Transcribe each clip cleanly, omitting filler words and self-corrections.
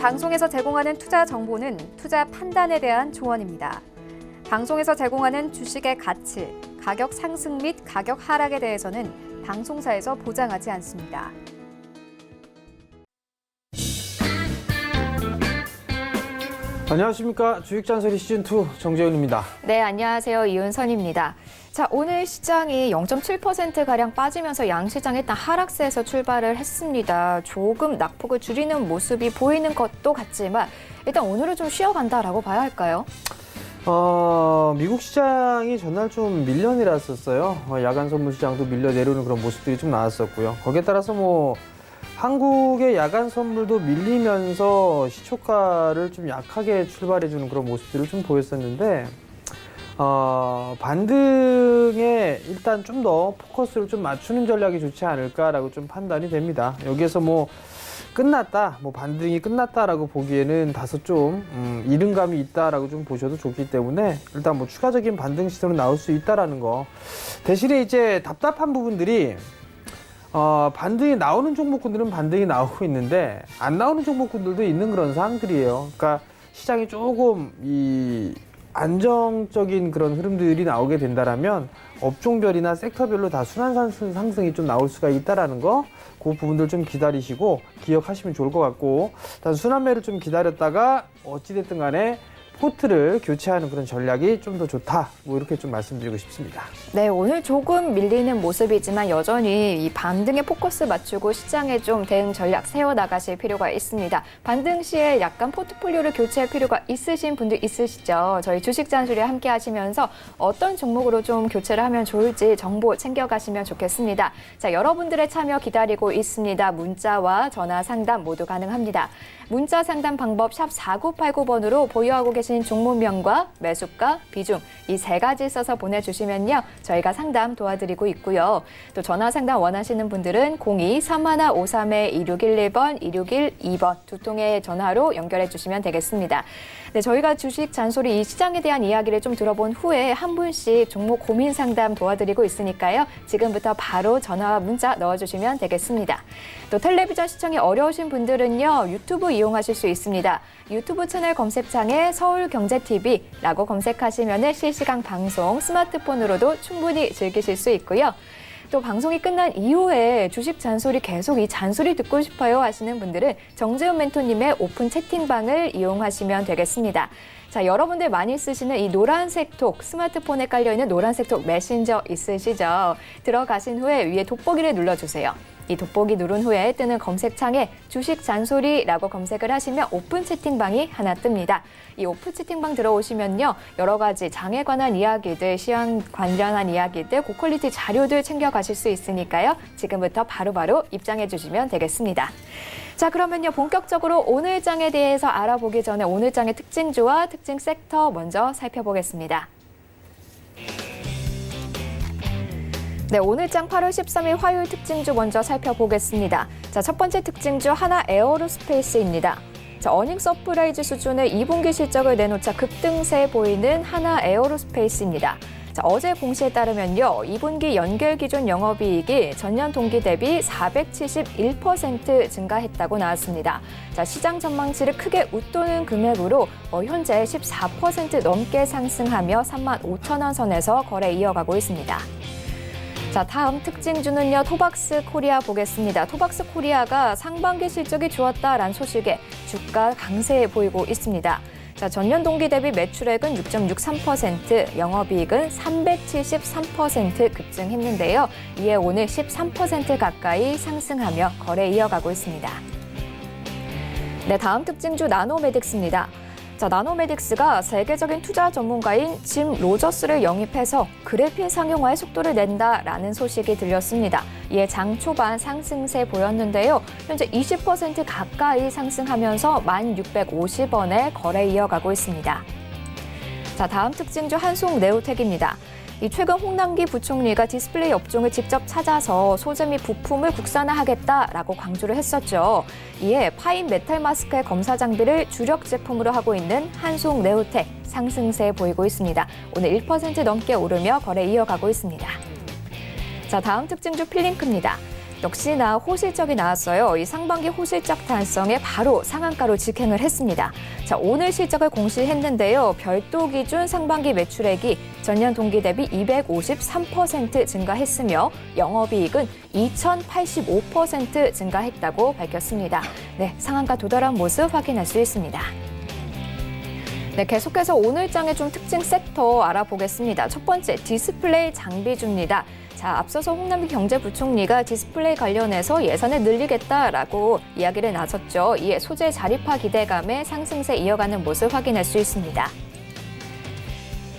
방송에서 제공하는 투자 정보는 투자 판단에 대한 조언입니다. 방송에서 제공하는 주식의 가치, 가격 상승 및 가격 하락에 대해서는 방송사에서 보장하지 않습니다. 안녕하십니까. 주식잔소리 시즌2 정재훈입니다. 네, 안녕하세요. 이은선입니다. 자, 오늘 시장이 0.7%가량 빠지면서 양시장 일단 하락세에서 출발을 했습니다. 조금 낙폭을 줄이는 모습이 보이는 것도 같지만 일단 오늘은 좀 쉬어간다라고 봐야 할까요? 미국 시장이 전날 좀 밀려내렸었어요. 야간 선물 시장도 밀려 내려오는 그런 모습들이 좀 나왔었고요. 거기에 따라서 한국의 야간 선물도 밀리면서 시초가를 좀 약하게 출발해주는 그런 모습들을 좀 보였었는데, 반등에 일단 좀 더 포커스를 좀 맞추는 전략이 좋지 않을까라고 좀 판단이 됩니다. 여기에서 끝났다, 반등이 끝났다라고 보기에는 다소 좀 이른감이 있다라고 좀 보셔도 좋기 때문에 일단 추가적인 반등 시도는 나올 수 있다라는 거. 대신에 이제 답답한 부분들이 반등이 나오는 종목군들은 반등이 나오고 있는데 안 나오는 종목군들도 있는 그런 상황들이에요. 그러니까 시장이 조금 안정적인 그런 흐름들이 나오게 된다라면 업종별이나 섹터별로 다 순환 상승이 좀 나올 수가 있다라는 거, 그 부분들 좀 기다리시고 기억하시면 좋을 것 같고, 일단 순환매를 좀 기다렸다가 어찌됐든 간에 포트를 교체하는 그런 전략이 좀 더 좋다, 이렇게 좀 말씀드리고 싶습니다. 네, 오늘 조금 밀리는 모습이지만 여전히 이 반등에 포커스 맞추고 시장에 좀 대응 전략 세워나가실 필요가 있습니다. 반등 시에 약간 포트폴리오를 교체할 필요가 있으신 분들 있으시죠? 저희 주식 잔소리 함께 하시면서 어떤 종목으로 좀 교체를 하면 좋을지 정보 챙겨가시면 좋겠습니다. 자, 여러분들의 참여 기다리고 있습니다. 문자와 전화 상담 모두 가능합니다. 문자 상담 방법 샵 4989번으로 보유하고 계신 종목명과 매수가, 비중 이 세 가지 써서 보내주시면요. 저희가 상담 도와드리고 있고요. 또 전화 상담 원하시는 분들은 02-3153-2611번, 2612번 두 통의 전화로 연결해 주시면 되겠습니다. 네, 저희가 주식 잔소리 이 시장에 대한 이야기를 좀 들어본 후에 한 분씩 종목 고민 상담 도와드리고 있으니까요. 지금부터 바로 전화와 문자 넣어주시면 되겠습니다. 또 텔레비전 시청이 어려우신 분들은요. 유튜브 이용하실 수 있습니다. 유튜브 채널 검색창에 서울경제TV라고 검색하시면 실시간 방송 스마트폰으로도 충분히 즐기실 수 있고요. 또 방송이 끝난 이후에 주식 잔소리 계속 이 잔소리 듣고 싶어요 하시는 분들은 정재훈 멘토님의 오픈 채팅방을 이용하시면 되겠습니다. 자, 여러분들 많이 쓰시는 이 노란색 톡, 스마트폰에 깔려있는 노란색 톡 메신저 있으시죠? 들어가신 후에 위에 돋보기를 눌러주세요. 이 돋보기 누른 후에 뜨는 검색창에 주식 잔소리라고 검색을 하시면 오픈 채팅방이 하나 뜹니다. 이 오픈 채팅방 들어오시면요. 여러 가지 장에 관한 이야기들, 시황 관련한 이야기들, 고퀄리티 자료들 챙겨가실 수 있으니까요. 지금부터 바로바로 입장해 주시면 되겠습니다. 자, 그러면요. 본격적으로 오늘 장에 대해서 알아보기 전에 오늘 장의 특징주와 특징 섹터 먼저 살펴보겠습니다. 네, 오늘 장 8월 13일 화요일 특징주 먼저 살펴보겠습니다. 자, 첫 번째 특징주 하나 에어로스페이스입니다. 자, 어닝 서프라이즈 수준의 2분기 실적을 내놓자 급등세 보이는 하나 에어로스페이스입니다. 자, 어제 공시에 따르면요, 2분기 연결 기준 영업이익이 전년 동기 대비 471% 증가했다고 나왔습니다. 자, 시장 전망치를 크게 웃도는 금액으로 현재 14% 넘게 상승하며 35,000원 선에서 거래 이어가고 있습니다. 자, 다음 특징주는요, 토박스 코리아 보겠습니다. 토박스 코리아가 상반기 실적이 좋았다라는 소식에 주가 강세 보이고 있습니다. 자, 전년 동기 대비 매출액은 6.63%, 영업이익은 373% 급증했는데요. 이에 오늘 13% 가까이 상승하며 거래 이어가고 있습니다. 네, 다음 특징주 나노메딕스입니다. 자, 나노메딕스가 세계적인 투자 전문가인 짐 로저스를 영입해서 그래핀 상용화의 속도를 낸다라는 소식이 들렸습니다. 이에 장 초반 상승세 보였는데요. 현재 20% 가까이 상승하면서 1,650원에 거래 이어가고 있습니다. 자, 다음 특징주 한송네오텍입니다. 최근 홍남기 부총리가 디스플레이 업종을 직접 찾아서 소재 및 부품을 국산화하겠다라고 강조를 했었죠. 이에 파인 메탈 마스크의 검사 장비를 주력 제품으로 하고 있는 한송네오텍 상승세 보이고 있습니다. 오늘 1% 넘게 오르며 거래 이어가고 있습니다. 자, 다음 특징주 필링크입니다. 역시나 호실적이 나왔어요. 이 상반기 호실적 달성에 바로 상한가로 직행을 했습니다. 자, 오늘 실적을 공시했는데요. 별도 기준 상반기 매출액이 전년 동기 대비 253% 증가했으며 영업이익은 2085% 증가했다고 밝혔습니다. 네, 상한가 도달한 모습 확인할 수 있습니다. 네, 계속해서 오늘장의 좀 특징 섹터 알아보겠습니다. 첫 번째, 디스플레이 장비주입니다. 자, 앞서서 홍남기 경제부총리가 디스플레이 관련해서 예산을 늘리겠다라고 이야기를 나섰죠. 이에 소재 자립화 기대감에 상승세 이어가는 모습 확인할 수 있습니다.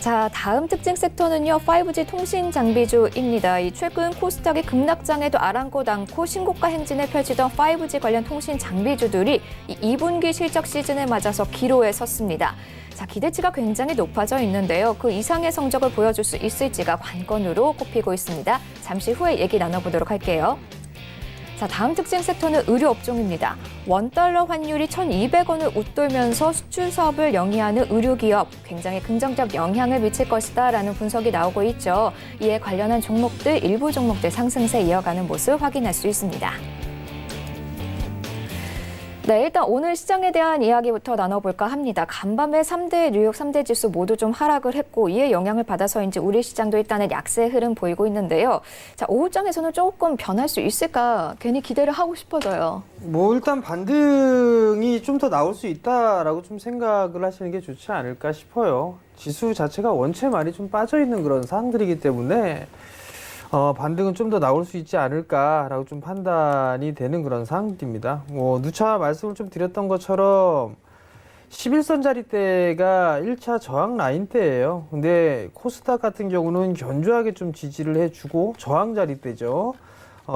자, 다음 특징 섹터는요, 5G 통신 장비주입니다. 이 최근 코스닥이 급락장에도 아랑곳 않고 신고가 행진을 펼치던 5G 관련 통신 장비주들이 이 2분기 실적 시즌을 맞아서 기로에 섰습니다. 자, 기대치가 굉장히 높아져 있는데요. 그 이상의 성적을 보여줄 수 있을지가 관건으로 꼽히고 있습니다. 잠시 후에 얘기 나눠보도록 할게요. 자, 다음 특징 섹터는 의료업종입니다. 원달러 환율이 1,200원을 웃돌면서 수출 사업을 영위하는 의료기업, 굉장히 긍정적 영향을 미칠 것이다라는 분석이 나오고 있죠. 이에 관련한 종목들, 일부 종목들 상승세 이어가는 모습 확인할 수 있습니다. 네, 일단 오늘 시장에 대한 이야기부터 나눠볼까 합니다. 간밤에 뉴욕 3대 지수 모두 좀 하락을 했고 이에 영향을 받아서인지 우리 시장도 일단은 약세 흐름 보이고 있는데요. 자, 오후장에서는 조금 변할 수 있을까 괜히 기대를 하고 싶어져요. 뭐 일단 반등이 좀 더 나올 수 있다라고 좀 생각을 하시는 게 좋지 않을까 싶어요. 지수 자체가 원체 많이 좀 빠져 있는 그런 사항들이기 때문에 반등은 좀 더 나올 수 있지 않을까라고 좀 판단이 되는 그런 상황입니다. 누차 말씀을 좀 드렸던 것처럼 11선 자리대가 1차 저항 라인대예요. 근데 코스닥 같은 경우는 견조하게 좀 지지를 해주고 저항 자리대죠.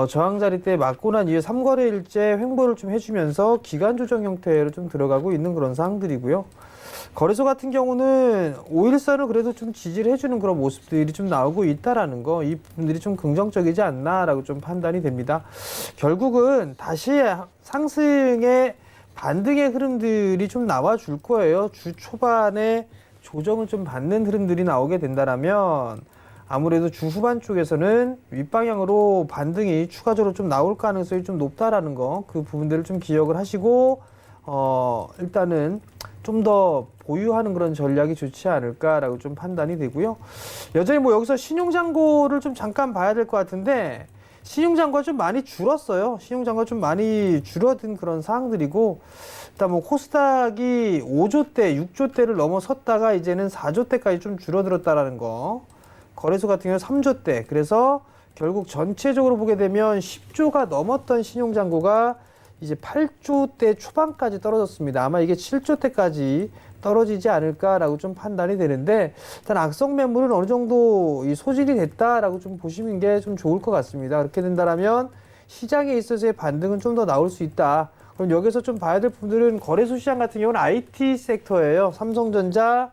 저항 자리대에 맞고 난 이후에 3거래일째 횡보를 좀 해주면서 기간 조정 형태로 좀 들어가고 있는 그런 상황들이고요. 거래소 같은 경우는 5일선을 그래도 좀 지지를 해주는 그런 모습들이 좀 나오고 있다라는 거, 이 부분들이 좀 긍정적이지 않나라고 좀 판단이 됩니다. 결국은 다시 상승의 반등의 흐름들이 좀 나와줄 거예요. 주 초반에 조정을 좀 받는 흐름들이 나오게 된다라면 아무래도 주 후반 쪽에서는 윗방향으로 반등이 추가적으로 좀 나올 가능성이 좀 높다라는 거, 그 부분들을 좀 기억을 하시고 일단은 좀 더 보유하는 그런 전략이 좋지 않을까라고 좀 판단이 되고요. 여전히 뭐 여기서 신용잔고를 좀 잠깐 봐야 될 것 같은데 신용잔고가 좀 많이 줄었어요. 신용잔고가 좀 많이 줄어든 그런 상황들이고 일단 뭐 코스닥이 5조대, 6조대를 넘어섰다가 이제는 4조대까지 좀 줄어들었다라는 거. 거래소 같은 경우는 3조대. 그래서 결국 전체적으로 보게 되면 10조가 넘었던 신용잔고가 이제 8조대 초반까지 떨어졌습니다. 아마 이게 7조대까지 떨어지지 않을까라고 좀 판단이 되는데 일단 악성 매물은 어느 정도 이 소진이 됐다라고 좀 보시는 게 좀 좋을 것 같습니다. 그렇게 된다면 시장에 있어서의 반등은 좀 더 나올 수 있다. 그럼 여기서 좀 봐야 될 부분들은 거래소 시장 같은 경우는 IT 섹터예요. 삼성전자,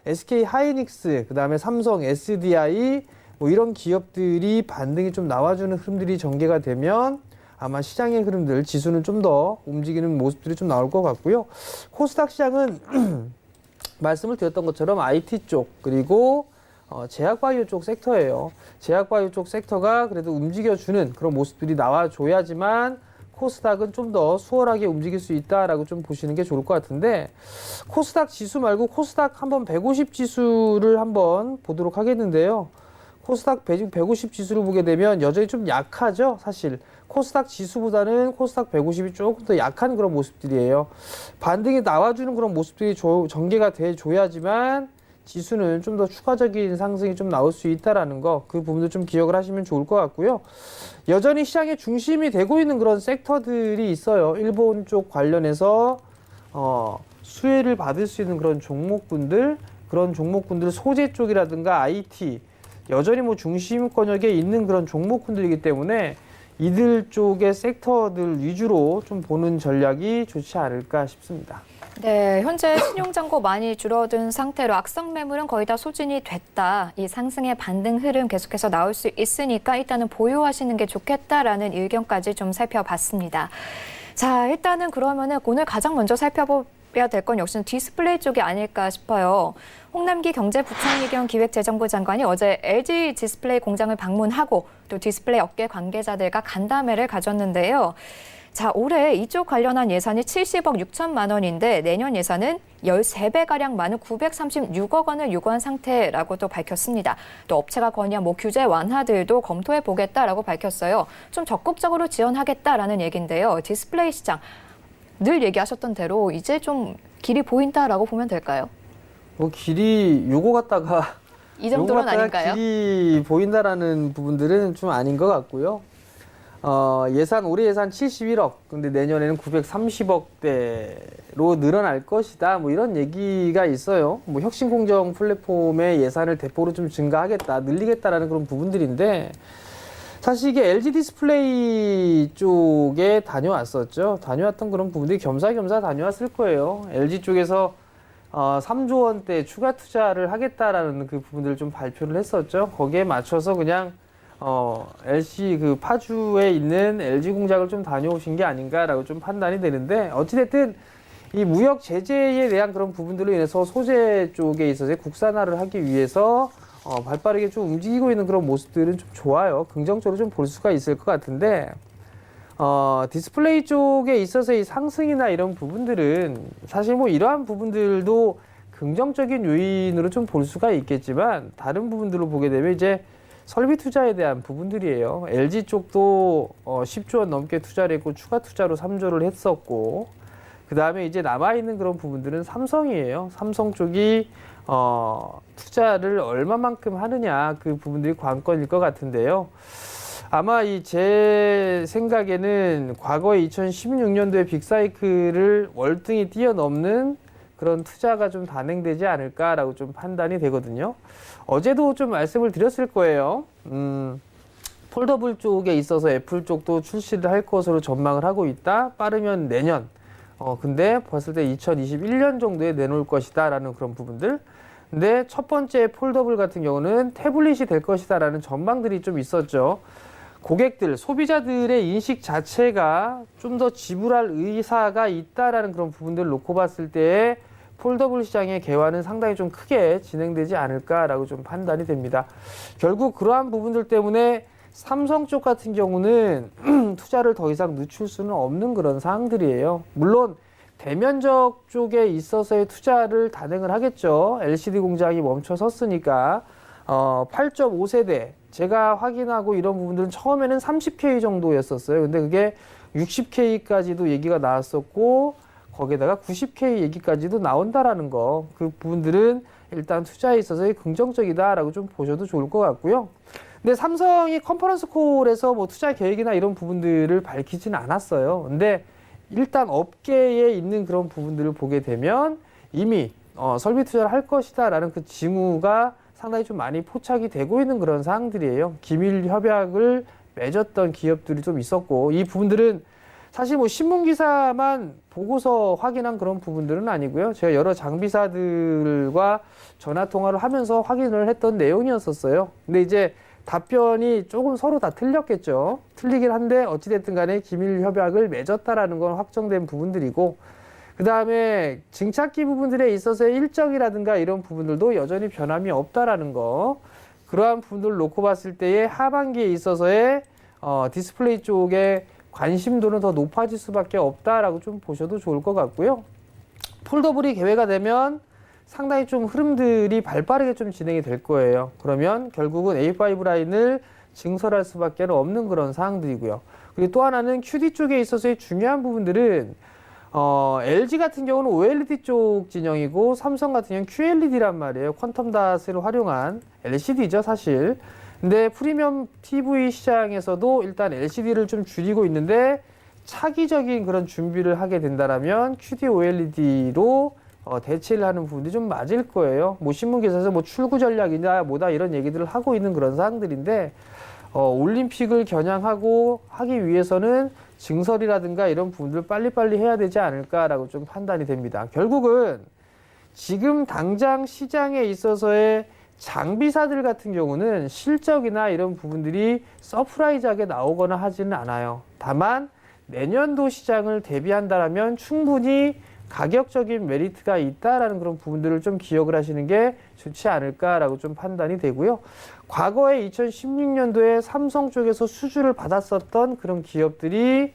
SK 하이닉스, 그다음에 삼성, SDI 뭐 이런 기업들이 반등이 좀 나와주는 흐름들이 전개가 되면 아마 시장의 흐름들, 지수는 좀 더 움직이는 모습들이 좀 나올 것 같고요. 코스닥 시장은 말씀을 드렸던 것처럼 IT 쪽 그리고 제약바이오 쪽 섹터예요. 제약바이오 쪽 섹터가 그래도 움직여주는 그런 모습들이 나와줘야지만 코스닥은 좀 더 수월하게 움직일 수 있다라고 좀 보시는 게 좋을 것 같은데 코스닥 지수 말고 코스닥 한번 150 지수를 한번 보도록 하겠는데요. 코스닥 150 지수를 보게 되면 여전히 좀 약하죠, 사실. 코스닥 지수보다는 코스닥 150이 조금 더 약한 그런 모습들이에요. 반등이 나와주는 그런 모습들이 전개가 돼줘야지만 지수는 좀 더 추가적인 상승이 좀 나올 수 있다라는 거, 그 부분도 좀 기억을 하시면 좋을 것 같고요. 여전히 시장의 중심이 되고 있는 그런 섹터들이 있어요. 일본 쪽 관련해서 수혜를 받을 수 있는 그런 종목군들, 소재 쪽이라든가 IT, 여전히 뭐 중심권역에 있는 그런 종목군들이기 때문에 이들 쪽의 섹터들 위주로 좀 보는 전략이 좋지 않을까 싶습니다. 네, 현재 신용잔고 많이 줄어든 상태로 악성 매물은 거의 다 소진이 됐다. 이 상승의 반등 흐름 계속해서 나올 수 있으니까 일단은 보유하시는 게 좋겠다라는 의견까지 좀 살펴봤습니다. 자, 일단은 그러면은 오늘 가장 먼저 살펴볼 될 건 역시는 디스플레이 쪽이 아닐까 싶어요. 홍남기 경제부총리 겸 기획재정부 장관이 어제 LG 디스플레이 공장을 방문하고 또 디스플레이 업계 관계자들과 간담회를 가졌는데요. 자, 올해 이쪽 관련한 예산이 70억 6천만 원인데 내년 예산은 13배가량 많은 936억 원을 요구한 상태라고도 밝혔습니다. 또 업체가 건의한 규제 완화들도 검토해 보겠다라고 밝혔어요. 좀 적극적으로 지원하겠다라는 얘기인데요. 디스플레이 시장 늘 얘기하셨던 대로 이제 좀 길이 보인다라고 보면 될까요? 길이 요거 갖다가 이 정도는 아닌가요? 길이 보인다라는 부분들은 좀 아닌 것 같고요. 올해 예산 71억, 근데 내년에는 930억대로 늘어날 것이다. 이런 얘기가 있어요. 혁신공정 플랫폼의 예산을 대폭으로 좀 증가하겠다, 늘리겠다라는 그런 부분들인데, 사실 이게 LG 디스플레이 쪽에 다녀왔었죠. 다녀왔던 그런 부분들이 겸사겸사 다녀왔을 거예요. LG 쪽에서 3조 원대 추가 투자를 하겠다라는 그 부분들을 좀 발표를 했었죠. 거기에 맞춰서 그냥 LC 그 파주에 있는 LG 공장을 좀 다녀오신 게 아닌가라고 좀 판단이 되는데, 어찌됐든 이 무역 제재에 대한 그런 부분들로 인해서 소재 쪽에 있어서 국산화를 하기 위해서 발빠르게 좀 움직이고 있는 그런 모습들은 좀 좋아요. 긍정적으로 좀 볼 수가 있을 것 같은데, 디스플레이 쪽에 있어서의 상승이나 이런 부분들은 사실 이러한 부분들도 긍정적인 요인으로 좀 볼 수가 있겠지만, 다른 부분들로 보게 되면 이제 설비 투자에 대한 부분들이에요. LG 쪽도 10조 원 넘게 투자를 했고 추가 투자로 3조를 했었고, 그 다음에 이제 남아있는 그런 부분들은 삼성이에요. 삼성 쪽이 투자를 얼마만큼 하느냐, 그 부분들이 관건일 것 같은데요. 아마 제 생각에는 과거에 2016년도에 빅사이클을 월등히 뛰어넘는 그런 투자가 좀 단행되지 않을까라고 좀 판단이 되거든요. 어제도 좀 말씀을 드렸을 거예요. 폴더블 쪽에 있어서 애플 쪽도 출시를 할 것으로 전망을 하고 있다. 빠르면 내년. 근데 봤을 때 2021년 정도에 내놓을 것이다라는 그런 부분들. 근데 첫 번째 폴더블 같은 경우는 태블릿이 될 것이다라는 전망들이 좀 있었죠. 고객들, 소비자들의 인식 자체가 좀 더 지불할 의사가 있다라는 그런 부분들을 놓고 봤을 때 폴더블 시장의 개화는 상당히 좀 크게 진행되지 않을까라고 좀 판단이 됩니다. 결국 그러한 부분들 때문에 삼성 쪽 같은 경우는 투자를 더 이상 늦출 수는 없는 그런 사항들이에요. 물론 대면적 쪽에 있어서의 투자를 단행을 하겠죠. LCD 공장이 멈춰 섰으니까 8.5세대 제가 확인하고 이런 부분들은 처음에는 30K 정도였었어요. 근데 그게 60K까지도 얘기가 나왔었고, 거기에다가 90K 얘기까지도 나온다라는 거, 그 부분들은 일단 투자에 있어서의 긍정적이다라고 좀 보셔도 좋을 것 같고요. 근데 삼성이 컨퍼런스 콜에서 투자 계획이나 이런 부분들을 밝히지는 않았어요. 근데 일단 업계에 있는 그런 부분들을 보게 되면 이미 설비 투자를 할 것이다라는 그 징후가 상당히 좀 많이 포착이 되고 있는 그런 사항들이에요. 기밀 협약을 맺었던 기업들이 좀 있었고, 이 부분들은 사실 신문 기사만 보고서 확인한 그런 부분들은 아니고요. 제가 여러 장비사들과 전화 통화를 하면서 확인을 했던 내용이었었어요. 근데 이제 답변이 조금 서로 다 틀렸겠죠. 틀리긴 한데 어찌됐든 간에 기밀 협약을 맺었다라는 건 확정된 부분들이고, 그 다음에 증착기 부분들에 있어서의 일정이라든가 이런 부분들도 여전히 변함이 없다라는 거, 그러한 부분들을 놓고 봤을 때의 하반기에 있어서의 디스플레이 쪽에 관심도는 더 높아질 수밖에 없다라고 좀 보셔도 좋을 것 같고요. 폴더블이 개회가 되면 상당히 좀 흐름들이 발빠르게 좀 진행이 될 거예요. 그러면 결국은 A5 라인을 증설할 수밖에 없는 그런 사항들이고요. 그리고 또 하나는 QD 쪽에 있어서의 중요한 부분들은 LG 같은 경우는 OLED 쪽 진영이고, 삼성 같은 경우는 QLED란 말이에요. 퀀텀 닷을 활용한 LCD죠, 사실. 근데 프리미엄 TV 시장에서도 일단 LCD를 좀 줄이고 있는데, 차기적인 그런 준비를 하게 된다라면 QD OLED로 대체를 하는 부분이 좀 맞을 거예요. 신문 기사에서 출구 전략이냐 뭐다 이런 얘기들을 하고 있는 그런 사항들인데, 올림픽을 겨냥하고 하기 위해서는 증설이라든가 이런 부분들을 빨리빨리 해야 되지 않을까라고 좀 판단이 됩니다. 결국은 지금 당장 시장에 있어서의 장비사들 같은 경우는 실적이나 이런 부분들이 서프라이즈하게 나오거나 하지는 않아요. 다만 내년도 시장을 대비한다라면 충분히 가격적인 메리트가 있다라는 그런 부분들을 좀 기억을 하시는 게 좋지 않을까라고 좀 판단이 되고요. 과거에 2016년도에 삼성 쪽에서 수주를 받았었던 그런 기업들이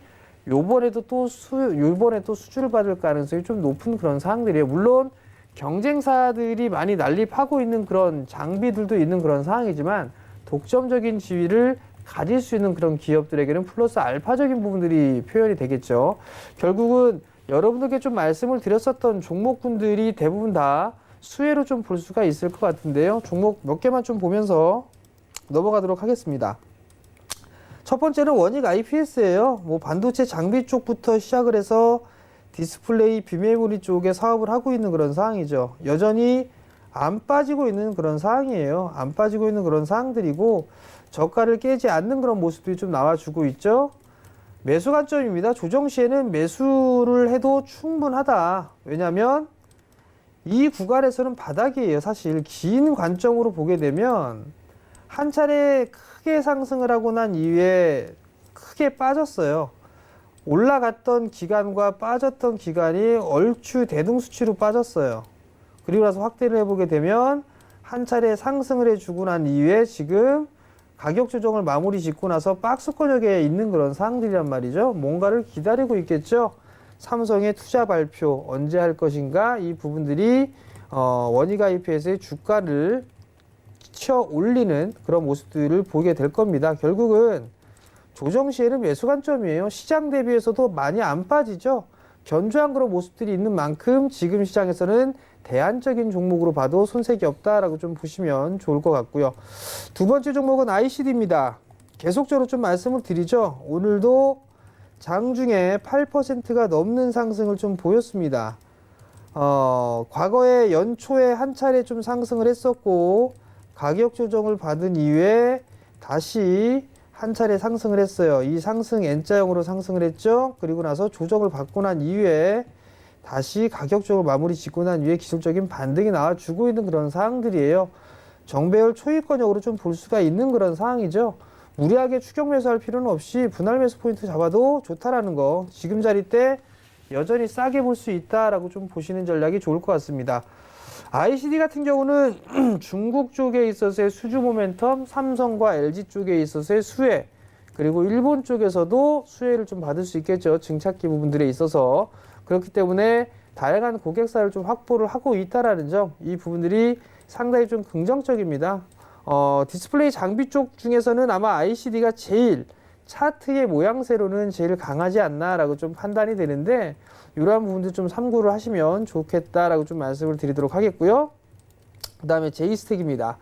요번에 또 수주를 받을 가능성이 좀 높은 그런 사항들이에요. 물론 경쟁사들이 많이 난립하고 있는 그런 장비들도 있는 그런 상황이지만 독점적인 지위를 가질 수 있는 그런 기업들에게는 플러스 알파적인 부분들이 표현이 되겠죠. 결국은 여러분들께 좀 말씀을 드렸었던 종목군들이 대부분 다 수혜로 좀 볼 수가 있을 것 같은데요. 종목 몇 개만 좀 보면서 넘어가도록 하겠습니다. 첫 번째는 원익 IPS예요. 뭐 반도체 장비 쪽부터 시작을 해서 디스플레이, 비메모리 쪽에 사업을 하고 있는 그런 상황이죠. 여전히 안 빠지고 있는 그런 상황이에요. 안 빠지고 있는 그런 상황들이고 저가를 깨지 않는 그런 모습들이 좀 나와주고 있죠. 매수 관점입니다. 조정 시에는 매수를 해도 충분하다. 왜냐하면 이 구간에서는 바닥이에요. 사실 긴 관점으로 보게 되면 한 차례 크게 상승을 하고 난 이후에 크게 빠졌어요. 올라갔던 기간과 빠졌던 기간이 얼추 대등수치로 빠졌어요. 그리고 나서 확대를 해보게 되면 한 차례 상승을 해주고 난 이후에 지금 가격 조정을 마무리 짓고 나서 박스권역에 있는 그런 상황들이란 말이죠. 뭔가를 기다리고 있겠죠. 삼성의 투자 발표 언제 할 것인가, 이 부분들이 원익 IPS의 주가를 쳐 올리는 그런 모습들을 보게 될 겁니다. 결국은 조정 시에는 매수 관점이에요. 시장 대비해서도 많이 안 빠지죠. 견조한 그런 모습들이 있는 만큼 지금 시장에서는 대안적인 종목으로 봐도 손색이 없다라고 좀 보시면 좋을 것 같고요. 두 번째 종목은 ICD입니다. 계속적으로 좀 말씀을 드리죠. 오늘도 장중에 8%가 넘는 상승을 좀 보였습니다. 과거에 연초에 한 차례 좀 상승을 했었고 가격 조정을 받은 이후에 다시 한 차례 상승을 했어요. 이 상승 N자형으로 상승을 했죠. 그리고 나서 조정을 받고 난 이후에 다시 가격적으로 마무리 짓고 난 이후에 기술적인 반등이 나와주고 있는 그런 상황들이에요. 정배열 초입권역으로 좀 볼 수가 있는 그런 상황이죠. 무리하게 추격 매수할 필요는 없이 분할 매수 포인트 잡아도 좋다라는 거, 지금 자리 때 여전히 싸게 볼 수 있다라고 좀 보시는 전략이 좋을 것 같습니다. ICD 같은 경우는 중국 쪽에 있어서의 수주 모멘텀, 삼성과 LG 쪽에 있어서의 수혜, 그리고 일본 쪽에서도 수혜를 좀 받을 수 있겠죠. 증착기 부분들에 있어서. 그렇기 때문에 다양한 고객사를 좀 확보를 하고 있다라는 점, 이 부분들이 상당히 좀 긍정적입니다. 디스플레이 장비 쪽 중에서는 아마 ICD가 제일 차트의 모양새로는 제일 강하지 않나라고 좀 판단이 되는데, 이러한 부분들 좀 참고를 하시면 좋겠다라고 좀 말씀을 드리도록 하겠고요. 그 다음에 제이스택입니다.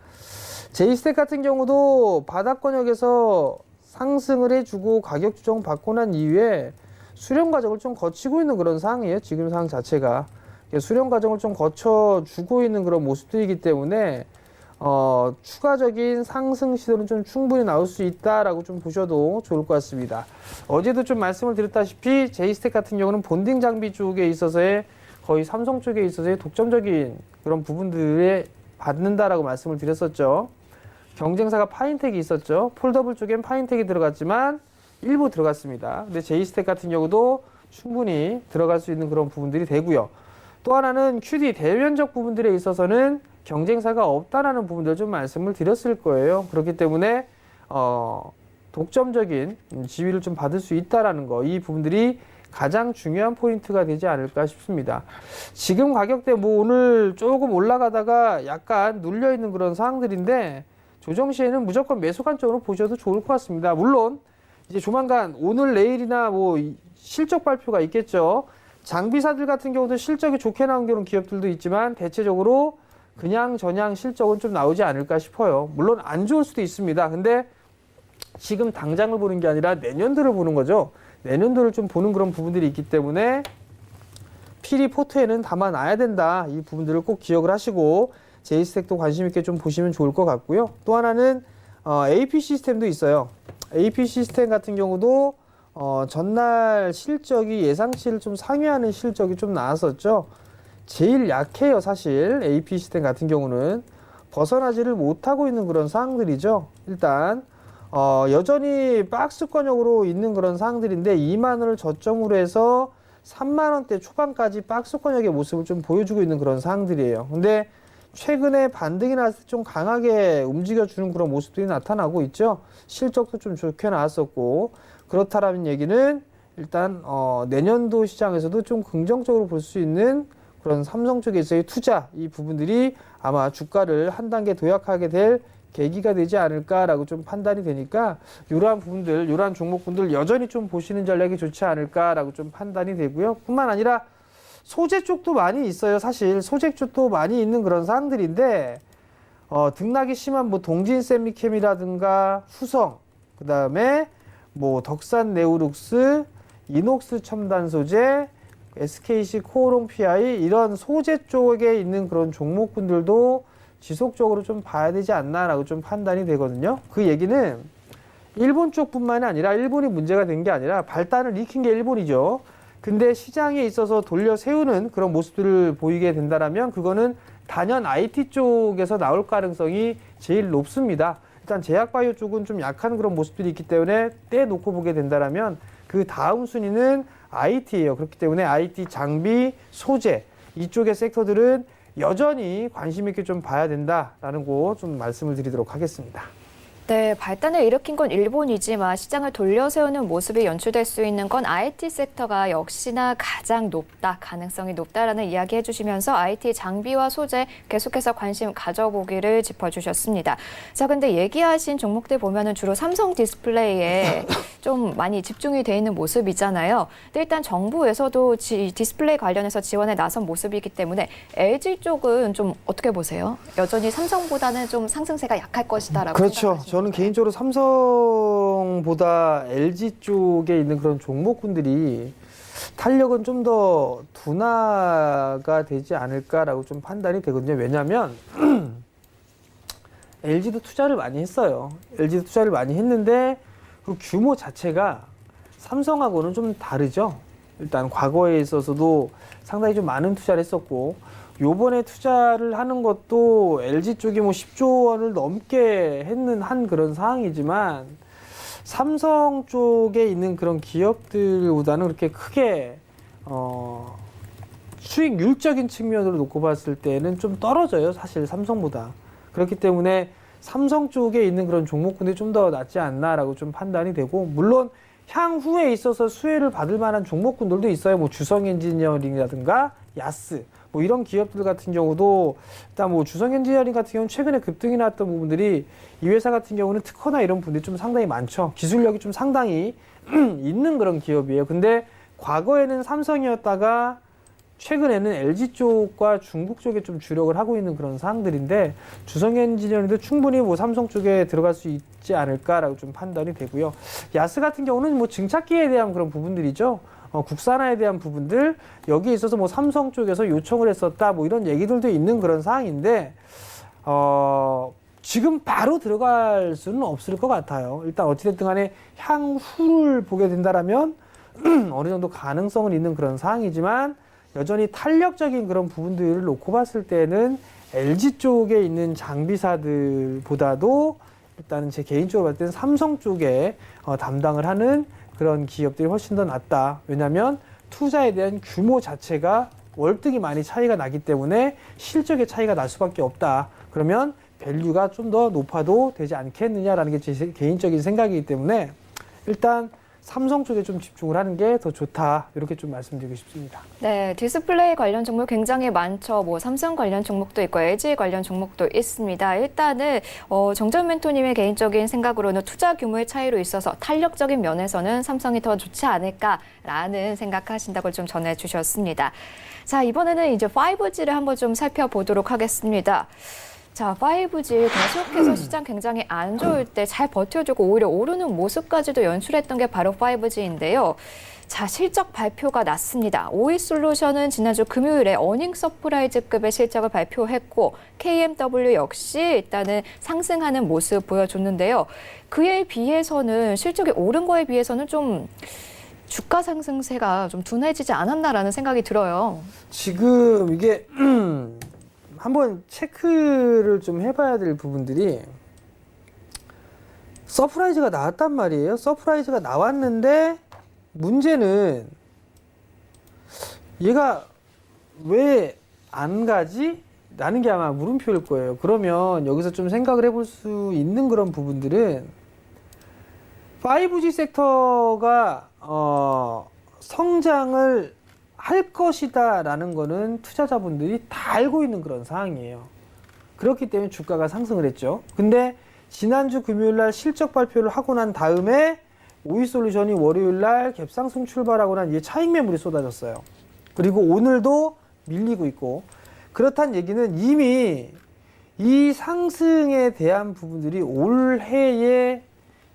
제이스택 같은 경우도 바닥권역에서 상승을 해주고 가격 조정 받고 난 이후에 수렴 과정을 좀 거치고 있는 그런 상황이에요. 지금 상황 자체가. 수렴 과정을 좀 거쳐주고 있는 그런 모습들이기 때문에 추가적인 상승 시도는 좀 충분히 나올 수 있다라고 좀 보셔도 좋을 것 같습니다. 어제도 좀 말씀을 드렸다시피 제이스텍 같은 경우는 본딩 장비 쪽에 있어서의 거의 삼성 쪽에 있어서의 독점적인 그런 부분들에 받는다라고 말씀을 드렸었죠. 경쟁사가 파인텍이 있었죠. 폴더블 쪽엔 파인텍이 들어갔지만 일부 들어갔습니다. 근데 제이스텍 같은 경우도 충분히 들어갈 수 있는 그런 부분들이 되고요. 또 하나는 QD 대면적 부분들에 있어서는 경쟁사가 없다라는 부분들 좀 말씀을 드렸을 거예요. 그렇기 때문에 독점적인 지위를 좀 받을 수 있다라는 거, 이 부분들이 가장 중요한 포인트가 되지 않을까 싶습니다. 지금 가격대 뭐 오늘 조금 올라가다가 약간 눌려 있는 그런 상황들인데 조정 시에는 무조건 매수 관점으로 보셔도 좋을 것 같습니다. 물론 이제 조만간 오늘 내일이나 뭐 실적 발표가 있겠죠. 장비사들 같은 경우도 실적이 좋게 나온 그런 기업들도 있지만 대체적으로 그냥 저냥 실적은 좀 나오지 않을까 싶어요. 물론 안 좋을 수도 있습니다. 근데 지금 당장을 보는 게 아니라 내년도를 보는 거죠. 내년도를 좀 보는 그런 부분들이 있기 때문에 필히 포트에는 담아놔야 된다. 이 부분들을 꼭 기억을 하시고 제이스텍도 관심 있게 좀 보시면 좋을 것 같고요. 또 하나는 AP 시스템도 있어요. AP 시스템 같은 경우도 전날 실적이 예상치를 좀 상회하는 실적이 좀 나왔었죠. 제일 약해요. 사실 AP 시스템 같은 경우는 벗어나지를 못하고 있는 그런 상황들이죠. 일단 여전히 박스권역으로 있는 그런 상황들인데 2만 원을 저점으로 해서 3만 원대 초반까지 박스권역의 모습을 좀 보여주고 있는 그런 상황들이에요. 근데 최근에 반등이 나왔을 때 좀 강하게 움직여주는 그런 모습들이 나타나고 있죠. 실적도 좀 좋게 나왔었고, 그렇다라는 얘기는 일단 내년도 시장에서도 좀 긍정적으로 볼 수 있는 그런 삼성 쪽에서의 투자, 이 부분들이 아마 주가를 한 단계 도약하게 될 계기가 되지 않을까라고 좀 판단이 되니까, 이러한 부분들, 이러한 종목분들 여전히 좀 보시는 전략이 좋지 않을까라고 좀 판단이 되고요. 뿐만 아니라 소재 쪽도 많이 있어요. 사실 소재 쪽도 많이 있는 그런 사항들인데, 등락이 심한 뭐 동진 세미캠이라든가 후성, 그 다음에 뭐 덕산 네우룩스, 이녹스 첨단 소재, SKC 코오롱 PI, 이런 소재 쪽에 있는 그런 종목군들도 지속적으로 좀 봐야 되지 않나라고 좀 판단이 되거든요. 그 얘기는 일본 쪽뿐만이 아니라, 일본이 문제가 된 게 아니라 발단을 일으킨 게 일본이죠. 근데 시장에 있어서 돌려 세우는 그런 모습들을 보이게 된다라면 그거는 단연 IT 쪽에서 나올 가능성이 제일 높습니다. 일단 제약바이오 쪽은 좀 약한 그런 모습들이 있기 때문에 떼놓고 보게 된다라면 그 다음 순위는 IT예요. 그렇기 때문에 IT 장비, 소재 이쪽의 섹터들은 여전히 관심 있게 좀 봐야 된다라는 거 좀 말씀을 드리도록 하겠습니다. 네, 발단을 일으킨 건 일본이지만 시장을 돌려세우는 모습이 연출될 수 있는 건 IT 섹터가 역시나 가장 높다, 가능성이 높다라는 이야기 해주시면서 IT 장비와 소재 계속해서 관심 가져보기를 짚어주셨습니다. 자, 근데 얘기하신 종목들 보면은 주로 삼성 디스플레이에 좀 많이 집중이 돼 있는 모습이잖아요. 근데 일단 정부에서도 디스플레이 관련해서 지원에 나선 모습이기 때문에 LG 쪽은 좀 어떻게 보세요? 여전히 삼성보다는 좀 상승세가 약할 것이다라고 그렇죠. 생각하시나요? 저는 개인적으로 삼성보다 LG 쪽에 있는 그런 종목군들이 탄력은 좀 더 둔화가 되지 않을까라고 좀 판단이 되거든요. 왜냐하면 LG도 투자를 많이 했어요. LG도 투자를 많이 했는데 그 규모 자체가 삼성하고는 좀 다르죠. 일단 과거에 있어서도 상당히 좀 많은 투자를 했었고, 요번에 투자를 하는 것도 LG 쪽이 뭐 10조 원을 넘게 했는 한 그런 상황이지만, 삼성 쪽에 있는 그런 기업들보다는 그렇게 크게 수익률적인 측면으로 놓고 봤을 때는 좀 떨어져요. 사실 삼성보다. 그렇기 때문에 삼성 쪽에 있는 그런 종목군들이 좀 더 낫지 않나라고 좀 판단이 되고, 물론 향후에 있어서 수혜를 받을 만한 종목군들도 있어요. 뭐 주성 엔지니어링이라든가 야스, 뭐 이런 기업들 같은 경우도, 일단 뭐 주성 엔지니어링 같은 경우는 최근에 급등이 나왔던 부분들이, 이 회사 같은 경우는 특허나 이런 분들이 좀 상당히 많죠. 기술력이 좀 상당히 있는 그런 기업이에요. 근데 과거에는 삼성이었다가 최근에는 LG 쪽과 중국 쪽에 좀 주력을 하고 있는 그런 사항들인데, 주성 엔지니어링도 충분히 뭐 삼성 쪽에 들어갈 수 있지 않을까라고 좀 판단이 되고요. 야스 같은 경우는 뭐 증착기에 대한 그런 부분들이죠. 국산화에 대한 부분들, 여기에 있어서 뭐 삼성 쪽에서 요청을 했었다, 뭐 이런 얘기들도 있는 그런 상황인데, 지금 바로 들어갈 수는 없을 것 같아요. 일단 어찌됐든 간에 향후를 보게 된다라면 어느 정도 가능성은 있는 그런 상황이지만, 여전히 탄력적인 그런 부분들을 놓고 봤을 때는 LG 쪽에 있는 장비사들보다도 일단은 제 개인적으로 봤을 때는 삼성 쪽에 담당을 하는 그런 기업들이 훨씬 더 낫다. 왜냐하면 투자에 대한 규모 자체가 월등히 많이 차이가 나기 때문에 실적의 차이가 날 수밖에 없다. 그러면 밸류가 좀 더 높아도 되지 않겠느냐라는 게 제 개인적인 생각이기 때문에 일단 삼성 쪽에 좀 집중을 하는 게 더 좋다. 이렇게 좀 말씀드리고 싶습니다. 네, 디스플레이 관련 종목 굉장히 많죠. 뭐 삼성 관련 종목도 있고 LG 관련 종목도 있습니다. 일단은 정전 멘토님의 개인적인 생각으로는 투자 규모의 차이로 있어서 탄력적인 면에서는 삼성이 더 좋지 않을까라는 생각하신다고 좀 전해주셨습니다. 자, 이번에는 이제 5G를 한번 좀 살펴보도록 하겠습니다. 자, 5G 계속해서 시장 굉장히 안 좋을 때 잘 버텨주고 오히려 오르는 모습까지도 연출했던 게 바로 5G인데요. 자, 실적 발표가 났습니다. 오이솔루션은 지난주 금요일에 어닝 서프라이즈급의 실적을 발표했고, KMW 역시 일단은 상승하는 모습 보여줬는데요. 그에 비해서는 실적이 오른 거에 비해서는 좀 주가 상승세가 좀 둔해지지 않았나라는 생각이 들어요. 지금 이게 한번 체크를 좀 해봐야 될 부분들이, 서프라이즈가 나왔단 말이에요. 서프라이즈가 나왔는데 문제는 얘가 왜 안 가지? 라는 게 아마 물음표일 거예요. 그러면 여기서 좀 생각을 해볼 수 있는 그런 부분들은 5G 섹터가 성장을 할 것이다 라는 거는 투자자분들이 다 알고 있는 그런 상황이에요. 그렇기 때문에 주가가 상승을 했죠. 근데 지난주 금요일날 실적 발표를 하고 난 다음에 오이솔루션이 월요일날 갭상승 출발하고 난 이게 차익 매물이 쏟아졌어요. 그리고 오늘도 밀리고 있고, 그렇다는 얘기는 이미 이 상승에 대한 부분들이 올해의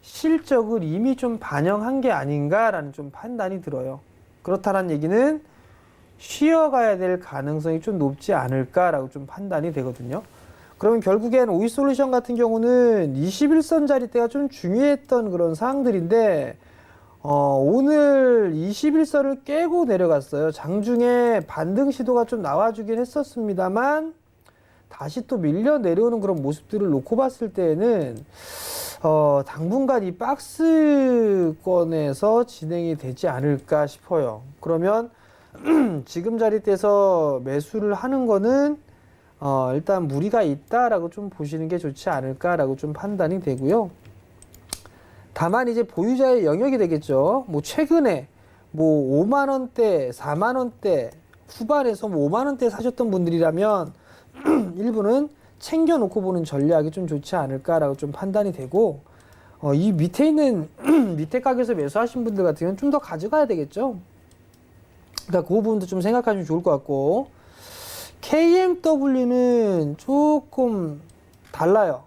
실적을 이미 좀 반영한 게 아닌가라는 좀 판단이 들어요. 그렇다는 얘기는 쉬어가야 될 가능성이 좀 높지 않을까라고 좀 판단이 되거든요. 그러면 결국엔 오이솔루션 같은 경우는 21선 자리대가 좀 중요했던 그런 사항들인데 오늘 21선을 깨고 내려갔어요. 장중에 반등 시도가 좀 나와주긴 했었습니다만 다시 또 밀려 내려오는 그런 모습들을 놓고 봤을 때에는 당분간 이 박스권에서 진행이 되지 않을까 싶어요. 그러면 지금 자리대에서 매수를 하는 거는 일단 무리가 있다라고 좀 보시는 게 좋지 않을까라고 좀 판단이 되고요. 다만 이제 보유자의 영역이 되겠죠. 뭐 최근에 뭐 5만 원대, 4만 원대 후반에서 뭐 5만 원대 사셨던 분들이라면 일부는 챙겨놓고 보는 전략이 좀 좋지 않을까라고 좀 판단이 되고, 이 밑에 있는 밑에 가격에서 매수하신 분들 같은 경우는 좀 더 가져가야 되겠죠. 그러니까 그 부분도 좀 생각하시면 좋을 것 같고, KMW는 조금 달라요.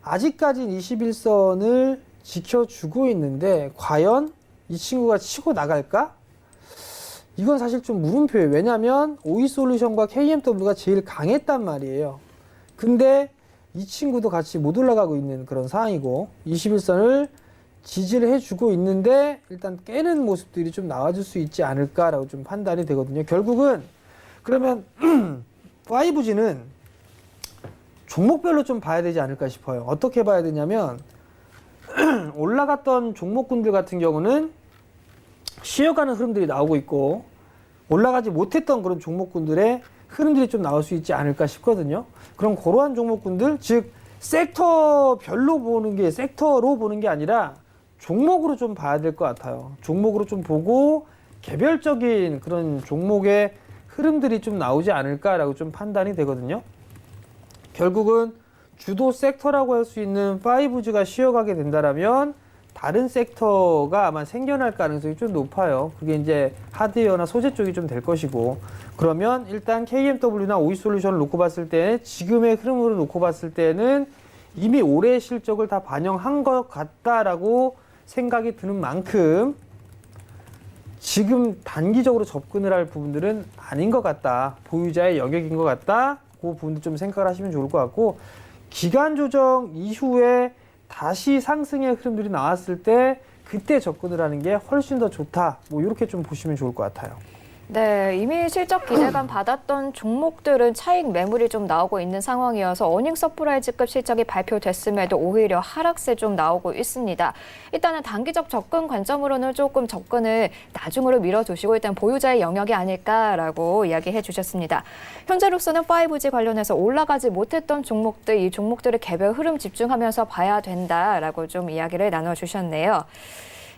아직까지는 21선을 지켜주고 있는데 과연 이 친구가 치고 나갈까? 이건 사실 좀 물음표예요. 왜냐하면 오이솔루션과 KMW가 제일 강했단 말이에요. 근데 이 친구도 같이 못 올라가고 있는 그런 상황이고 21선을 지지를 해주고 있는데 일단 깨는 모습들이 좀 나와줄 수 있지 않을까라고 좀 판단이 되거든요. 결국은 그러면 5G는 종목별로 좀 봐야 되지 않을까 싶어요. 어떻게 봐야 되냐면 올라갔던 종목군들 같은 경우는 쉬어가는 흐름들이 나오고 있고 올라가지 못했던 그런 종목군들의 흐름들이 좀 나올 수 있지 않을까 싶거든요. 그럼 그러한 종목군들, 즉 섹터별로 보는 게, 섹터로 보는 게 아니라 종목으로 좀 봐야 될 것 같아요. 종목으로 좀 보고 개별적인 그런 종목의 흐름들이 좀 나오지 않을까라고 좀 판단이 되거든요. 결국은 주도 섹터라고 할 수 있는 5G가 쉬어가게 된다라면 다른 섹터가 아마 생겨날 가능성이 좀 높아요. 그게 이제 하드웨어나 소재 쪽이 좀 될 것이고, 그러면 일단 KMW나 오이솔루션을 놓고 봤을 때 지금의 흐름으로 놓고 봤을 때는 이미 올해의 실적을 다 반영한 것 같다라고 생각이 드는 만큼 지금 단기적으로 접근을 할 부분들은 아닌 것 같다. 보유자의 영역인 것 같다. 그 부분도 좀 생각을 하시면 좋을 것 같고, 기간 조정 이후에 다시 상승의 흐름들이 나왔을 때 그때 접근을 하는 게 훨씬 더 좋다. 뭐 이렇게 좀 보시면 좋을 것 같아요. 네, 이미 실적 기대감 받았던 종목들은 차익 매물이 좀 나오고 있는 상황이어서 어닝 서프라이즈급 실적이 발표됐음에도 오히려 하락세 좀 나오고 있습니다. 일단은 단기적 접근 관점으로는 조금 접근을 나중으로 미뤄두시고 일단 보유자의 영역이 아닐까라고 이야기해 주셨습니다. 현재로서는 5G 관련해서 올라가지 못했던 종목들, 이 종목들의 개별 흐름 집중하면서 봐야 된다라고 좀 이야기를 나눠주셨네요.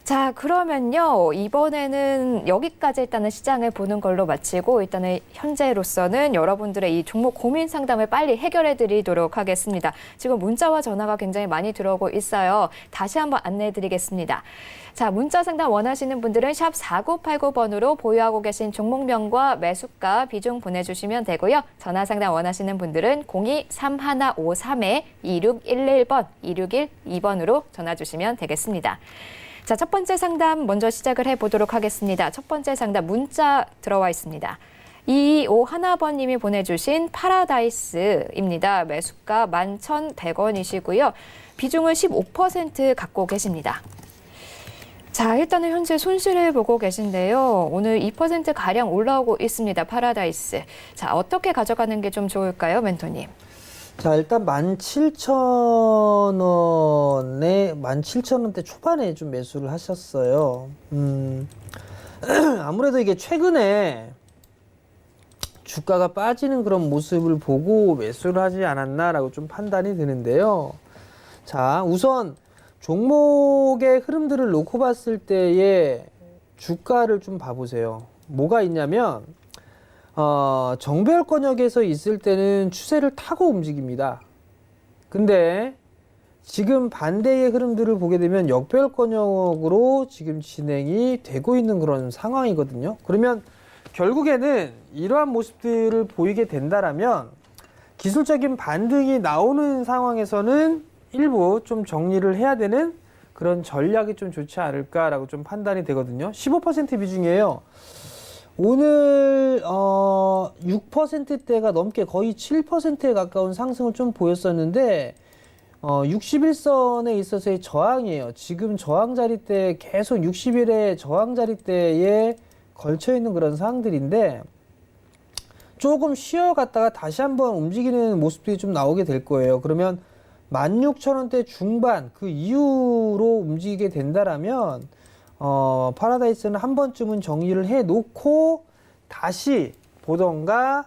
자, 그러면요. 이번에는 여기까지 일단은 시장을 보는 걸로 마치고 일단은 현재로서는 여러분들의 이 종목 고민 상담을 빨리 해결해 드리도록 하겠습니다. 지금 문자와 전화가 굉장히 많이 들어오고 있어요. 다시 한번 안내해 드리겠습니다. 자, 문자 상담 원하시는 분들은 샵 4989번으로 보유하고 계신 종목명과 매수가 비중 보내주시면 되고요. 전화 상담 원하시는 분들은 02-3153-2611번, 2612번으로 전화 주시면 되겠습니다. 자, 첫 번째 상담 먼저 시작을 해보도록 하겠습니다. 첫 번째 상담 문자 들어와 있습니다. 2251번님이 보내주신 파라다이스입니다. 매수가 11,100원이시고요. 비중을 15% 갖고 계십니다. 자, 일단은 현재 손실을 보고 계신데요. 오늘 2%가량 올라오고 있습니다. 파라다이스. 자, 어떻게 가져가는 게 좀 좋을까요, 멘토님? 자, 일단 17,000원대 초반에 좀 매수를 하셨어요. 아무래도 이게 최근에 주가가 빠지는 그런 모습을 보고 매수를 하지 않았나라고 좀 판단이 드는데요. 자, 우선 종목의 흐름들을 놓고 봤을 때의 주가를 좀 봐보세요. 뭐가 있냐면 정배열권역에서 있을 때는 추세를 타고 움직입니다. 근데 지금 반대의 흐름들을 보게 되면 역배열권역으로 지금 진행이 되고 있는 그런 상황이거든요. 그러면 결국에는 이러한 모습들을 보이게 된다라면 기술적인 반등이 나오는 상황에서는 일부 좀 정리를 해야 되는 그런 전략이 좀 좋지 않을까라고 좀 판단이 되거든요. 15% 비중이에요. 오늘 6%대가 넘게 거의 7%에 가까운 상승을 좀 보였었는데 61선에 있어서의 저항이에요. 지금 저항 자리대 계속 60일의 저항 자리대에 걸쳐 있는 그런 상황들인데 조금 쉬어갔다가 다시 한번 움직이는 모습들이 좀 나오게 될 거예요. 그러면 16,000원대 중반 그 이후로 움직이게 된다라면 파라다이스는 한 번쯤은 정리를 해 놓고 다시 보던가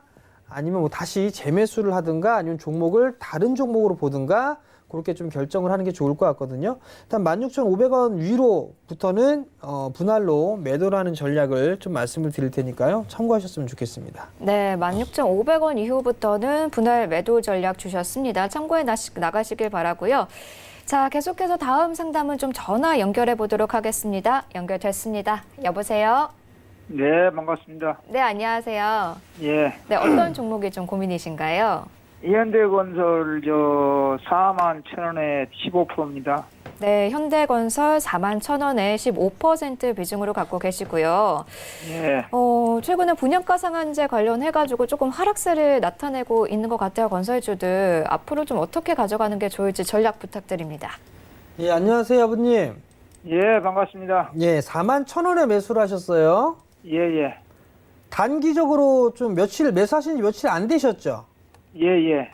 아니면 뭐 다시 재매수를 하든가 아니면 종목을 다른 종목으로 보든가 그렇게 좀 결정을 하는 게 좋을 것 같거든요. 일단 16,500원 위로부터는 분할로 매도를 하는 전략을 좀 말씀을 드릴 테니까요. 참고하셨으면 좋겠습니다. 네, 16,500원 이후부터는 분할 매도 전략 주셨습니다. 참고해 나가시길 바라고요. 자, 계속해서 다음 상담은 좀 전화 연결해 보도록 하겠습니다. 연결됐습니다. 여보세요? 네, 반갑습니다. 네, 안녕하세요. 예. 네, 어떤 종목이 좀 고민이신가요? 현대건설 41,000원에 15%입니다. 네, 현대건설 41,000원에 15% 비중으로 갖고 계시고요. 예. 최근에 분양가 상한제 관련해가지고 조금 하락세를 나타내고 있는 것 같아요. 건설주들. 앞으로 좀 어떻게 가져가는 게 좋을지 전략 부탁드립니다. 예, 안녕하세요, 아버님. 예, 반갑습니다. 예, 41,000원에 매수를 하셨어요. 예, 예. 단기적으로 좀 매수하신 지 며칠 안 되셨죠? 예, 예.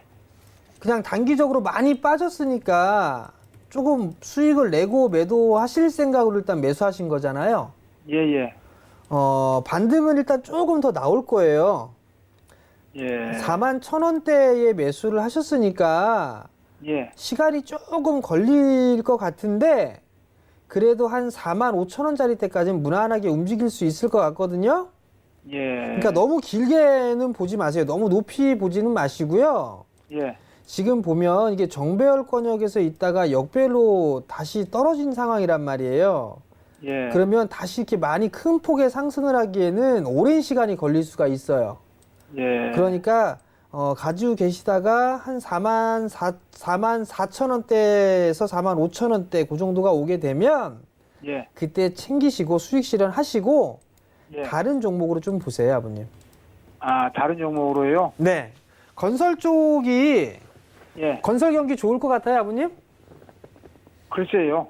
그냥 단기적으로 많이 빠졌으니까 조금 수익을 내고 매도하실 생각으로 일단 매수하신 거잖아요. 예, 예. 반등은 일단 조금 더 나올 거예요. 예. 41,000원대에 매수를 하셨으니까 예. 시간이 조금 걸릴 것 같은데 그래도 한 45,000원짜리 때까지는 무난하게 움직일 수 있을 것 같거든요. 예. 그러니까 너무 길게는 보지 마세요. 너무 높이 보지는 마시고요. 예. 지금 보면 이게 정배열권역에서 있다가 역배열로 다시 떨어진 상황이란 말이에요. 예. 그러면 다시 이렇게 많이 큰 폭의 상승을 하기에는 오랜 시간이 걸릴 수가 있어요. 예. 그러니까 가지고 계시다가 한 44,000원대에서 45,000원대 그 정도가 오게 되면 예. 그때 챙기시고 수익 실현하시고 예. 다른 종목으로 좀 보세요, 아버님. 아, 다른 종목으로요? 네. 건설 쪽이 예. 건설 경기 좋을 것 같아요, 아버님? 글쎄요.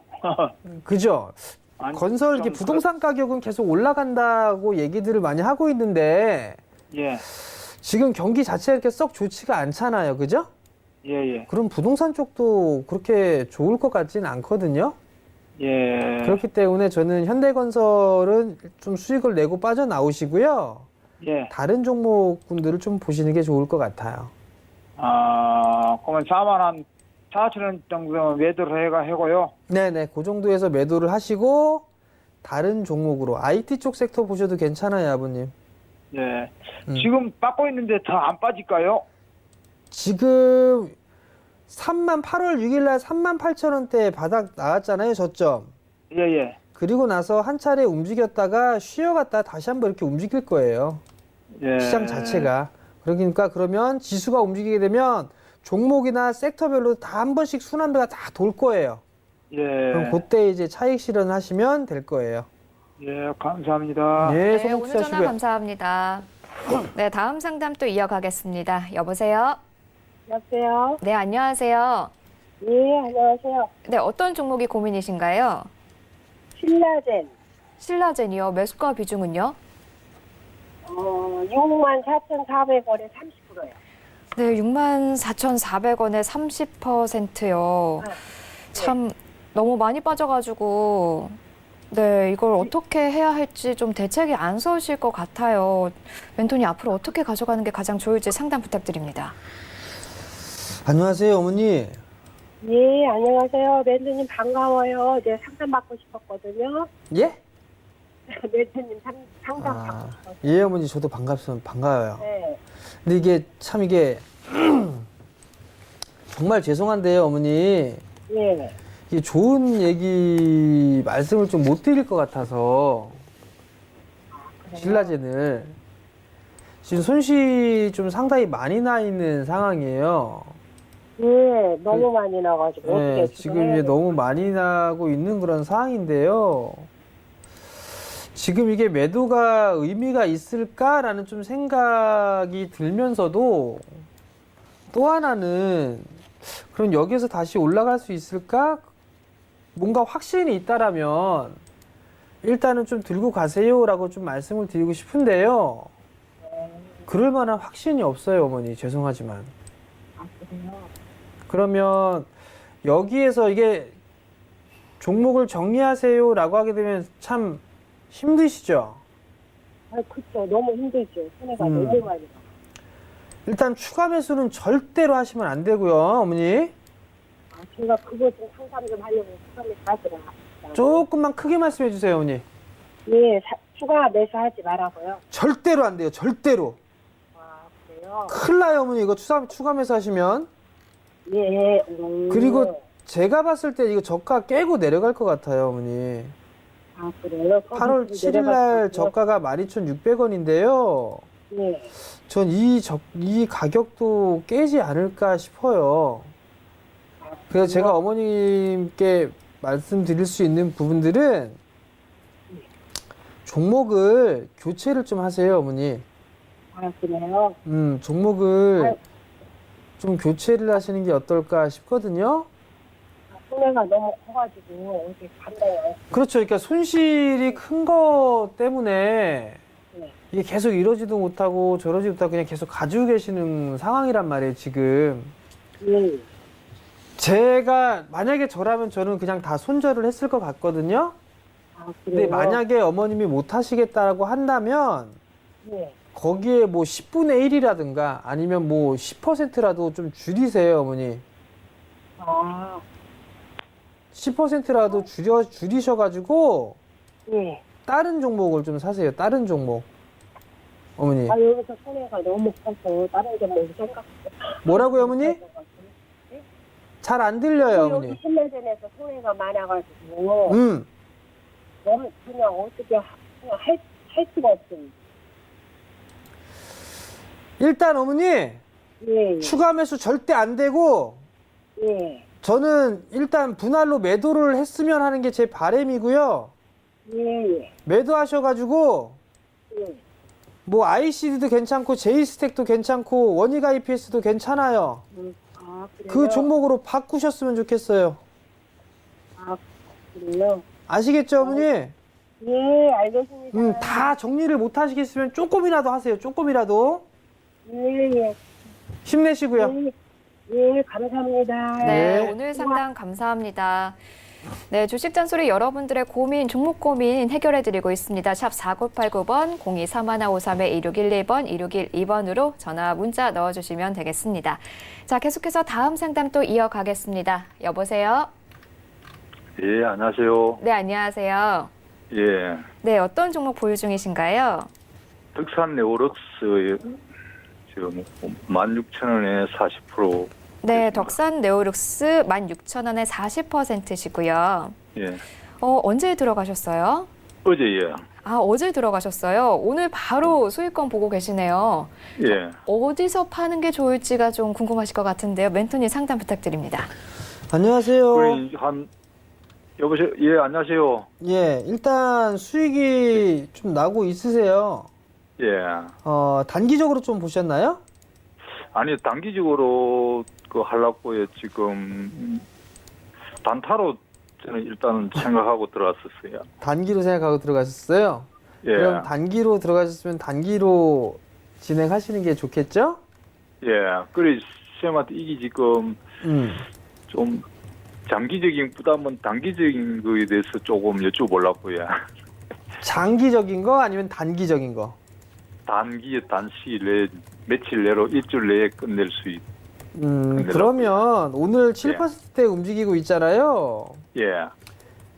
그죠? 아니, 건설 이게 좀 부동산 가격은 계속 올라간다고 얘기들을 많이 하고 있는데 예. 지금 경기 자체가 이렇게 썩 좋지가 않잖아요, 그죠? 예, 예. 그럼 부동산 쪽도 그렇게 좋을 것 같지는 않거든요. 예. 그렇기 때문에 저는 현대건설은 좀 수익을 내고 빠져나오시고요. 예. 다른 종목군들을 좀 보시는 게 좋을 것 같아요. 아, 그러면 44,000원 정도 매도를 해고요. 네네, 그 정도에서 매도를 하시고 다른 종목으로 IT 쪽 섹터 보셔도 괜찮아요, 아버님. 예. 지금 빠고 있는데 더 안 빠질까요? 지금 8월 6일 날 38,000원대 바닥 나왔잖아요, 저점. 예, 예. 그리고 나서 한 차례 움직였다가 쉬어갔다 다시 한번 이렇게 움직일 거예요. 예. 시장 자체가. 그러니까 그러면 지수가 움직이게 되면 종목이나 섹터별로 다 한 번씩 순환배가 다 돌 거예요. 예. 그럼 그때 이제 차익 실현하시면 될 거예요. 예, 감사합니다. 네, 네, 소목 오늘 전화 투자하시고요. 감사합니다. 네, 다음 상담 또 이어가겠습니다. 여보세요? 여보세요? 네, 안녕하세요. 예, 안녕하세요. 네, 어떤 종목이 고민이신가요? 신라젠, 신라젠이요. 매수가 비중은요? 64,400원에 30%요. 네, 64,400원에 30%요. 참 너무 많이 빠져가지고 네, 이걸 어떻게 해야 할지 좀 대책이 안 서실 것 같아요. 멘토니 앞으로 어떻게 가져가는 게 가장 좋을지 상담 부탁드립니다. 안녕하세요, 어머니. 예, 안녕하세요. 멘토님 반가워요. 네, 상담 받고 싶었거든요. 예? 멘토님 상담 받고 아, 싶었어요. 예, 어머니 저도 반가워요. 네. 근데 이게 참 이게 정말 죄송한데요, 어머니. 예. 이게 좋은 얘기 말씀을 좀 못 드릴 것 같아서 신라젠을 지금 손실이 좀 상당히 많이 나 있는 상황이에요. 예, 너무 많이 나가지고 네, 어떻게 지금 이제 너무 많이 나고 있는 그런 상황인데요. 지금 이게 매도가 의미가 있을까라는 좀 생각이 들면서도 또 하나는 그럼 여기에서 다시 올라갈 수 있을까? 뭔가 확신이 있다라면 일단은 좀 들고 가세요라고 좀 말씀을 드리고 싶은데요. 그럴 만한 확신이 없어요, 어머니. 죄송하지만. 그러면 여기에서 이게 종목을 정리하세요라고 하게 되면 참 힘드시죠? 아, 그쵸. 너무 힘들죠. 손해가 음. 너무 많이 나. 일단 추가 매수는 절대로 하시면 안 되고요, 어머니. 아, 제가 그거 좀 상담 좀 하려고 처음에 가더라. 조금만 크게 말씀해 주세요, 어머니. 예, 추가 매수하지 말라고요. 절대로 안 돼요, 절대로. 아, 그래요? 큰일 나요, 어머니. 이거 추가 매수 하시면. 예. 그리고 제가 봤을 때 이거 저가 깨고 내려갈 것 같아요, 어머니. 아, 그래요? 8월 7일 날 저가가 12,600원인데요. 예. 전 이 가격도 깨지 않을까 싶어요. 그래서 제가 어머님께 말씀드릴 수 있는 부분들은 종목을 교체를 좀 하세요, 어머니. 아, 그래요? 종목을 좀 교체를 하시는 게 어떨까 싶거든요. 손해가 너무 커가지고 어떻게 감당이 안 그렇죠. 그러니까 손실이 큰 거 때문에 네. 이게 계속 이러지도 못하고 저러지도 못하고 그냥 계속 가지고 계시는 상황이란 말이에요, 지금. 예. 제가 만약에 저라면 저는 그냥 다 손절을 했을 것 같거든요. 아, 근데 그래요? 만약에 어머님이 못 하시겠다라고 한다면 예. 거기에 뭐 10분의 1이라든가 아니면 뭐 10%라도 좀 줄이세요, 어머니. 아, 10%라도 줄이셔가지고 예. 다른 종목을 좀 사세요. 다른 종목. 어머니. 아, 여기서 손해가 너무 커서 다른 점을 생각. 뭐라고요, 어머니? 잘 안 들려요, 여기 어머니. 신라젠에서 손해가 많아가지고 너무 그냥 어떻게 그냥 할 수가 없어요. 일단 어머니 예. 추가 매수 절대 안 되고 예. 저는 일단 분할로 매도를 했으면 하는 게 제 바람이고요. 예. 매도하셔가지고 예. 뭐 ICD도 괜찮고 제이스택도 괜찮고 원익 IPS도 괜찮아요. 아, 그래요? 그 종목으로 바꾸셨으면 좋겠어요. 아, 그래요? 아시겠죠, 어머니? 예, 알겠습니다. 다 정리를 못 하시겠으면 조금이라도 하세요. 조금이라도 예. 힘내시고요. 예, 감사합니다. 네, 네. 오늘 상담 감사합니다. 네, 주식 잔소리 여러분들의 고민, 종목 고민 해결해드리고 있습니다. 샵 4989번, 023153-2611번, 2612번으로 전화, 문자 넣어주시면 되겠습니다. 자, 계속해서 다음 상담 또 이어가겠습니다. 여보세요? 예, 안녕하세요. 네, 안녕하세요. 예, 네, 어떤 종목 보유 중이신가요? 덕산 네오럭스 지금 16,000원에 40%. 네, 덕산 네오룩스 16,000원에 40%시고요. 예, 언제 들어가셨어요? 어제 예, 아, 어제 들어가셨어요. 오늘 바로 수익권 보고 계시네요. 예. 어디서 파는 게 좋을지가 좀 궁금하실 것 같은데요. 멘토님 상담 부탁드립니다. 안녕하세요. 우리 여보세요. 예, 안녕하세요. 예, 일단 수익이 좀 나고 있으세요. 예. 단기적으로 좀 보셨나요? 아니 단기적으로 그 하려고요. 지금 단타로 저는 일단 생각하고 들어왔었어요. 단기로 생각하고 들어가셨어요? 예, 그럼 단기로 들어가셨으면 단기로 진행하시는 게 좋겠죠? 예. 그래 쌤한테 이게 지금 음. 좀 장기적인 부담은 단기적인 거에 대해서 조금 여쭤보려고요. 장기적인 거 아니면 단기적인 거? 단시 내 며칠 내로 일주일 내에 끝낼 수 있. 그러면 오늘 7%대 움직이고 있잖아요. 예.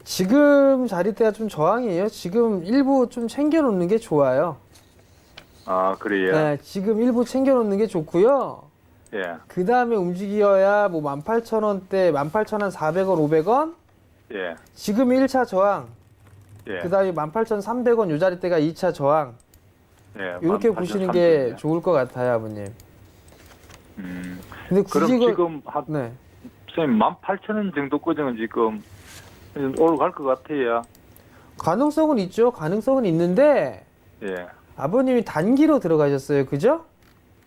지금 자리대가 좀 저항이에요. 지금 일부 좀 챙겨놓는 게 좋아요. 아, 그래요? 네, 지금 일부 챙겨놓는 게 좋고요. 예. 그 다음에 움직여야 뭐 18,000원대, 18,400원, 500원. 예. 지금 1차 저항. 예. 그 다음에 18,300원 요 자리대가 2차 저항. 예. 이렇게 보시는 게 좋을 것 같아요, 아버님. 근데 그럼 굳이 지금 한 네. 선생님 18,000원 정도까지는 지금 올라갈 것 같아요. 가능성은 있죠. 가능성은 있는데 예. 아버님이 단기로 들어가셨어요. 그죠?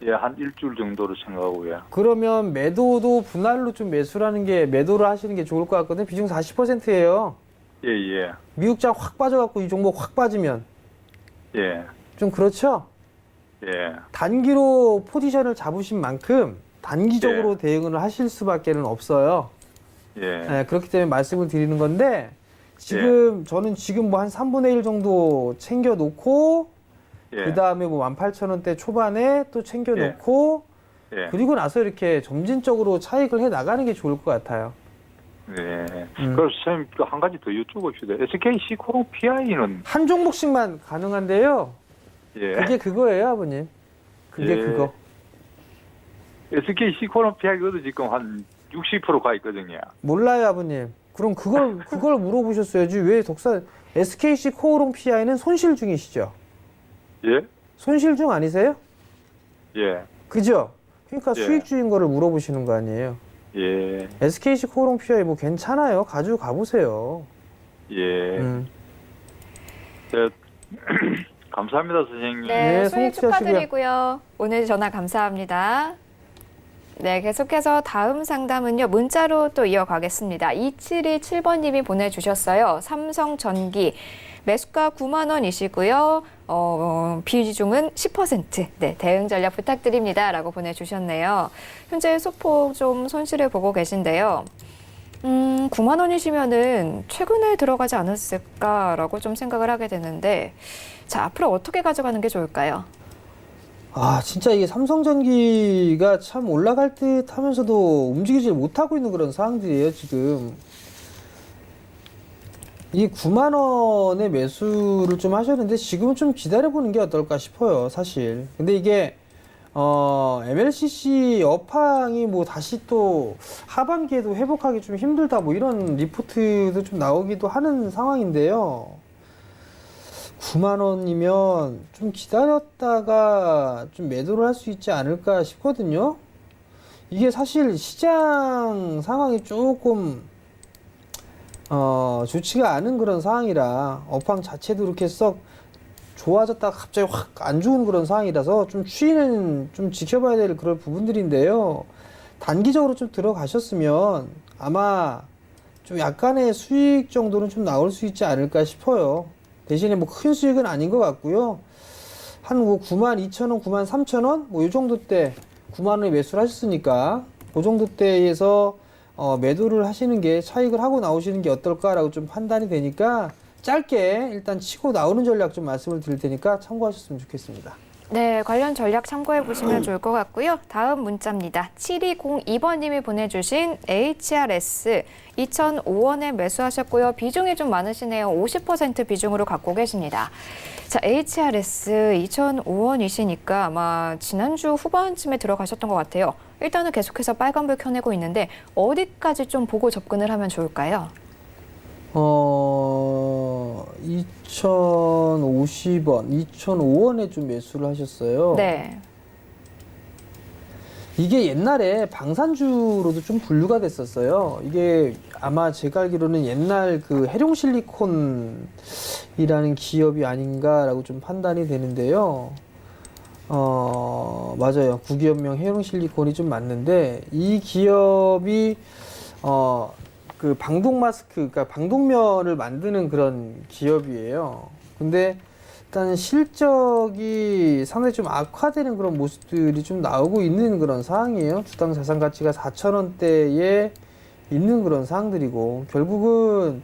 예, 한 일주일 정도로 생각하고요. 그러면 매도도 분할로 좀 매수라는 게 매도를 하시는 게 좋을 것 같거든요. 비중 40%예요. 예, 예. 미국장 확 빠져갖고 이 종목 확 빠지면 예. 좀 그렇죠? 예. 단기로 포지션을 잡으신 만큼 단기적으로 대응을 하실 수밖에는 없어요. 예. 네, 그렇기 때문에 말씀을 드리는 건데 지금 저는 지금 뭐 한 3분의 1 정도 챙겨 놓고 예. 그 다음에 뭐 18,000원대 초반에 또 챙겨 놓고 예. 그리고 나서 이렇게 점진적으로 차익을 해 나가는 게 좋을 것 같아요. 네. 그럼 선생님 한 가지 더 여쭤봅시다. SK 시코롱 PI는 한 종목씩만 가능한데요. 예. 그게 그거예요, 아버님. 그게 예. 그거. SK 시코롱 PI 그것도 지금 한 60%가 있거든요. 몰라요, 아버님. 그럼 그걸 물어보셨어야지. 왜 SKC 코오롱 PI는 손실 중이시죠? 예? 손실 중 아니세요? 예. 그죠? 그러니까 예. 수익 주인 거를 물어보시는 거 아니에요. 예. SKC 코오롱 PI 뭐 괜찮아요. 가지고 가보세요. 예. 네. 감사합니다, 선생님. 네, 네, 수익 성공 하시고요. 축하드리고요. 오늘 전화 감사합니다. 네, 계속해서 다음 상담은요. 문자로 또 이어가겠습니다. 2727번님이 보내주셨어요. 삼성전기 매수가 9만 원이시고요. 비중은 10%. 네, 대응 전략 부탁드립니다. 라고 보내주셨네요. 현재 소폭 좀 손실을 보고 계신데요. 9만 원이시면은 최근에 들어가지 않았을까라고 좀 생각을 하게 되는데, 자, 앞으로 어떻게 가져가는 게 좋을까요? 아, 진짜 이게 삼성전기가 참 올라갈 듯 하면서도 움직이질 못하고 있는 그런 상황들이에요, 지금. 이 9만 원의 매수를 좀 하셨는데 지금은 좀 기다려보는 게 어떨까 싶어요, 사실. 근데 이게 MLCC 업황이 뭐 다시 또 하반기에도 회복하기 좀 힘들다 뭐 이런 리포트도 좀 나오기도 하는 상황인데요. 9만 원이면 좀 기다렸다가 좀 매도를 할 수 있지 않을까 싶거든요. 이게 사실 시장 상황이 조금 좋지가 않은 그런 상황이라 업황 자체도 이렇게 썩 좋아졌다가 갑자기 확 안 좋은 그런 상황이라서 좀 추이는 좀 지켜봐야 될 그런 부분들인데요. 단기적으로 좀 들어가셨으면 아마 좀 약간의 수익 정도는 좀 나올 수 있지 않을까 싶어요. 대신에 뭐 큰 수익은 아닌 것 같고요. 한 뭐 92,000원, 93,000원 뭐 이 정도 때 9만 원에 매수를 하셨으니까 그 정도 때에서 매도를 하시는 게 차익을 하고 나오시는 게 어떨까라고 좀 판단이 되니까 짧게 일단 치고 나오는 전략 좀 말씀을 드릴 테니까 참고하셨으면 좋겠습니다. 네, 관련 전략 참고해 보시면 좋을 것 같고요. 다음 문자입니다. 7202번님이 보내주신 HRS 2005원에 매수하셨고요. 비중이 좀 많으시네요. 50% 비중으로 갖고 계십니다. 자, HRS 2005원이시니까 아마 지난주 후반쯤에 들어가셨던 것 같아요. 일단은 계속해서 빨간불 켜내고 있는데 어디까지 좀 보고 접근을 하면 좋을까요? 2050원, 2005원에 좀 매수를 하셨어요. 네. 이게 옛날에 방산주로도 좀 분류가 됐었어요. 이게 아마 제가 알기로는 옛날 그 해룡실리콘이라는 기업이 아닌가라고 좀 판단이 되는데요. 맞아요. 구기업명 해룡실리콘이 좀 맞는데 이 기업이 그 방독 마스크, 그러니까 방독면을 만드는 그런 기업이에요. 근데 일단 실적이 상당히 좀 악화되는 그런 모습들이 좀 나오고 있는 그런 상황이에요. 주당 자산 가치가 4,000원대에 있는 그런 사항들이고, 결국은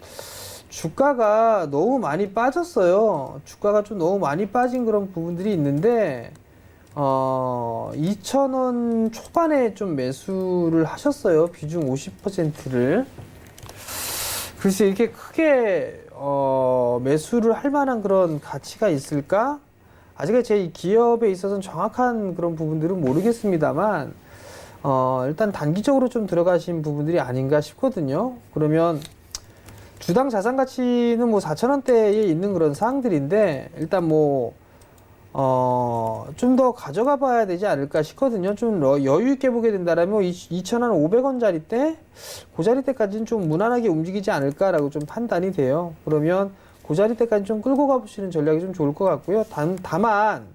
주가가 너무 많이 빠졌어요. 주가가 좀 너무 많이 빠진 그런 부분들이 있는데 2,000원 초반에 좀 매수를 하셨어요. 비중 50%를. 글쎄 이렇게 크게 매수를 할 만한 그런 가치가 있을까? 아직 제 기업에 있어서는 정확한 그런 부분들은 모르겠습니다만 일단 단기적으로 좀 들어가신 부분들이 아닌가 싶거든요. 그러면 주당 자산 가치는 뭐 4,000원대에 있는 그런 사항들인데 일단 뭐 좀 더 가져가 봐야 되지 않을까 싶거든요. 좀 여유 있게 보게 된다라면 2,500원짜리 때, 그 자리 때까지는 좀 무난하게 움직이지 않을까라고 좀 판단이 돼요. 그러면 그 자리 때까지 좀 끌고 가보시는 전략이 좀 좋을 것 같고요. 다만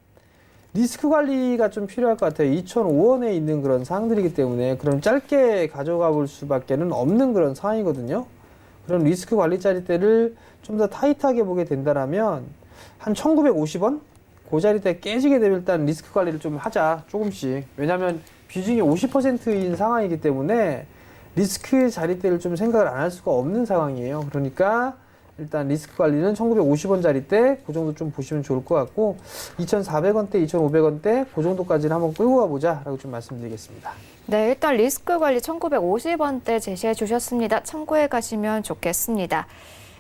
리스크 관리가 좀 필요할 것 같아요. 2,005원에 있는 그런 상황들이기 때문에 그럼 짧게 가져가 볼 수밖에는 없는 그런 상황이거든요. 그런 리스크 관리 자리 때를 좀 더 타이트하게 보게 된다라면 한 1,950원? 그 자리 때 깨지게 되면 일단 리스크 관리를 좀 하자, 조금씩. 왜냐하면 비중이 50%인 상황이기 때문에 리스크 자리대를 좀 생각을 안 할 수가 없는 상황이에요. 그러니까 일단 리스크 관리는 1,950원짜리 때 그 정도 좀 보시면 좋을 것 같고 2,400원대, 2,500원대 그 정도까지는 한번 끌고 가보자 라고 좀 말씀드리겠습니다. 네, 일단 리스크 관리 1,950원대 제시해 주셨습니다. 참고해 가시면 좋겠습니다.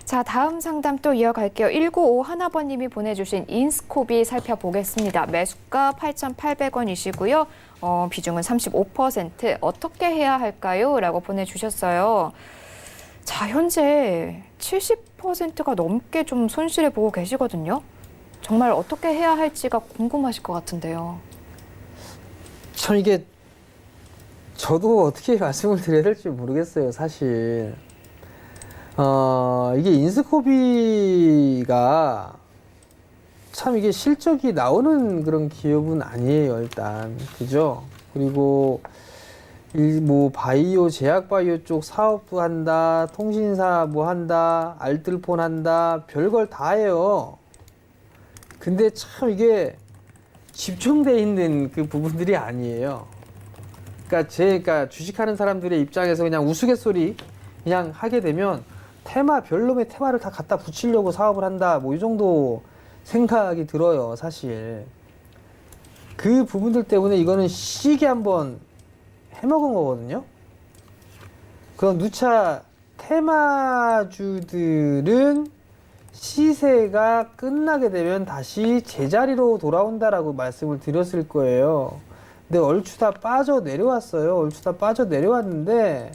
자, 다음 상담 또 이어갈게요. 1951번님이 보내주신 인스코비 살펴보겠습니다. 매수가 8,800원이시고요. 비중은 35%. 어떻게 해야 할까요? 라고 보내주셨어요. 자, 현재 70%가 넘게 좀 손실을 보고 계시거든요. 정말 어떻게 해야 할지가 궁금하실 것 같은데요. 참 이게 저도 어떻게 말씀을 드려야 될지 모르겠어요, 사실. 이게 인스코비가 참 이게 실적이 나오는 그런 기업은 아니에요, 일단. 그죠? 그리고 뭐 바이오, 제약 바이오 쪽 사업도 한다, 통신사 뭐 한다, 알뜰폰 한다, 별걸 다 해요. 근데 참 이게 집중돼 있는 그 부분들이 아니에요. 그러니까 주식하는 사람들의 입장에서 그냥 우스갯소리 그냥 하게 되면 별놈의 테마를 다 갖다 붙이려고 사업을 한다, 뭐 이 정도 생각이 들어요, 사실. 그 부분들 때문에 이거는 시게 한번 해먹은 거거든요. 그런 누차 테마주들은 시세가 끝나게 되면 다시 제자리로 돌아온다라고 말씀을 드렸을 거예요. 근데 얼추 다 빠져 내려왔어요. 얼추 다 빠져 내려왔는데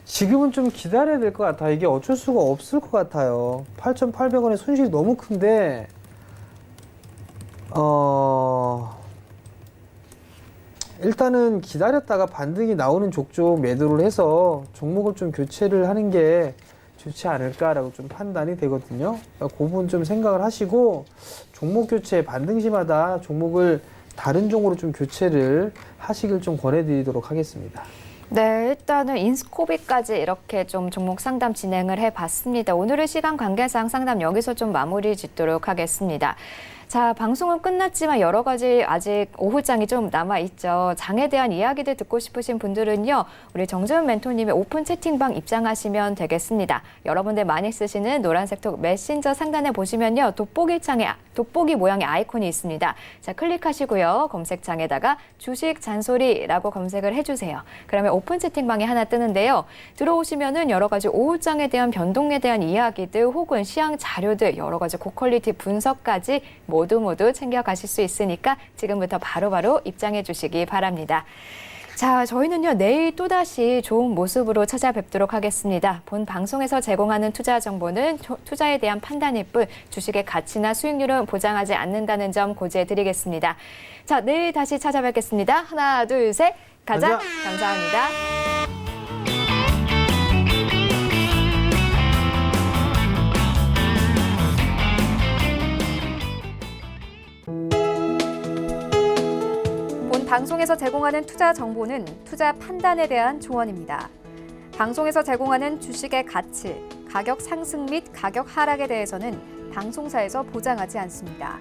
지금은 좀 기다려야 될 것 같아요. 이게 어쩔 수가 없을 것 같아요. 8,800원의 손실이 너무 큰데 일단은 기다렸다가 반등이 나오는 족족 매도를 해서 종목을 좀 교체를 하는 게 좋지 않을까라고 좀 판단이 되거든요. 그러니까 그 부분 좀 생각을 하시고 종목 교체 반등 시마다 종목을 다른 종으로 좀 교체를 하시길 좀 권해드리도록 하겠습니다. 네, 일단은 인스코비까지 이렇게 좀 종목 상담 진행을 해봤습니다. 오늘의 시간 관계상 상담 여기서 좀 마무리 짓도록 하겠습니다. 자, 방송은 끝났지만 여러 가지 아직 오후장이 좀 남아있죠. 장에 대한 이야기들 듣고 싶으신 분들은요, 우리 정재훈 멘토님의 오픈 채팅방 입장하시면 되겠습니다. 여러분들 많이 쓰시는 노란색 톡 메신저 상단에 보시면요, 돋보기 모양의 아이콘이 있습니다. 자, 클릭하시고요. 검색창에다가 주식 잔소리라고 검색을 해주세요. 그러면 오픈 채팅방이 하나 뜨는데요. 들어오시면은 여러 가지 오후장에 대한 변동에 대한 이야기들 혹은 시황 자료들, 여러 가지 고퀄리티 분석까지 모두 챙겨가실 수 있으니까 지금부터 바로바로 입장해 주시기 바랍니다. 자, 저희는요, 내일 또다시 좋은 모습으로 찾아뵙도록 하겠습니다. 본 방송에서 제공하는 투자 정보는 투자에 대한 판단일 뿐 주식의 가치나 수익률은 보장하지 않는다는 점 고지해 드리겠습니다. 자, 내일 다시 찾아뵙겠습니다. 하나, 둘, 셋. 가자. 감사합니다. 방송에서 제공하는 투자 정보는 투자 판단에 대한 조언입니다. 방송에서 제공하는 주식의 가치, 가격 상승 및 가격 하락에 대해서는 방송사에서 보장하지 않습니다.